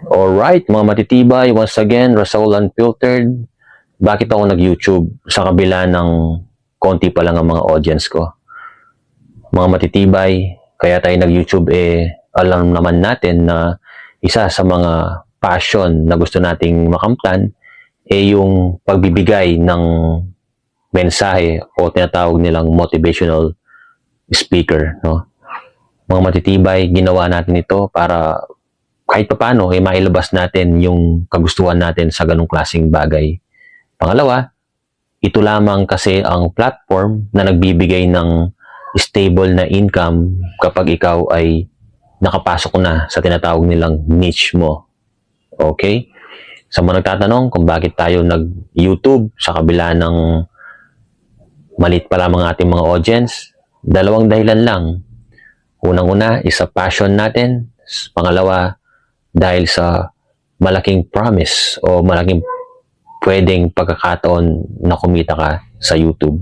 Alright, mga matitibay, once again, Rasaul Unfiltered. Bakit ako nag-YouTube sa kabila ng konti pa lang ang mga audience ko? Mga matitibay, kaya tayo nag-YouTube alam naman natin na isa sa mga passion na gusto nating makamtan yung pagbibigay ng mensahe o tinatawag nilang motivational speaker, no? Mga matitibay, ginawa natin ito para kahit paano mailabas natin yung kagustuhan natin sa ganung klaseng bagay. Pangalawa, ito lamang kasi ang platform na nagbibigay ng stable na income kapag ikaw ay nakapasok na sa tinatawag nilang niche mo. Okay? Sa mga nagtatanong kung bakit tayo nag-YouTube sa kabila ng malit pa lamang ating mga audience, dalawang dahilan lang. Unang-una, isa passion natin. Pangalawa, dahil sa malaking promise o malaking pwedeng pagkakataon na kumita ka sa YouTube.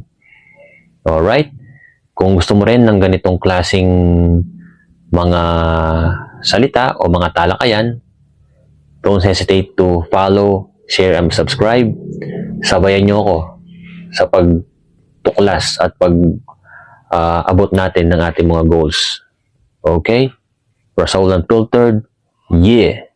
Alright? Kung gusto mo rin ng ganitong klaseng mga salita o mga talakayan, don't hesitate to follow, share, and subscribe. Sabayan nyo ako sa pagtuklas at pag-abot natin ng ating mga goals. Okay? Rasaul Unfiltered. Yeah!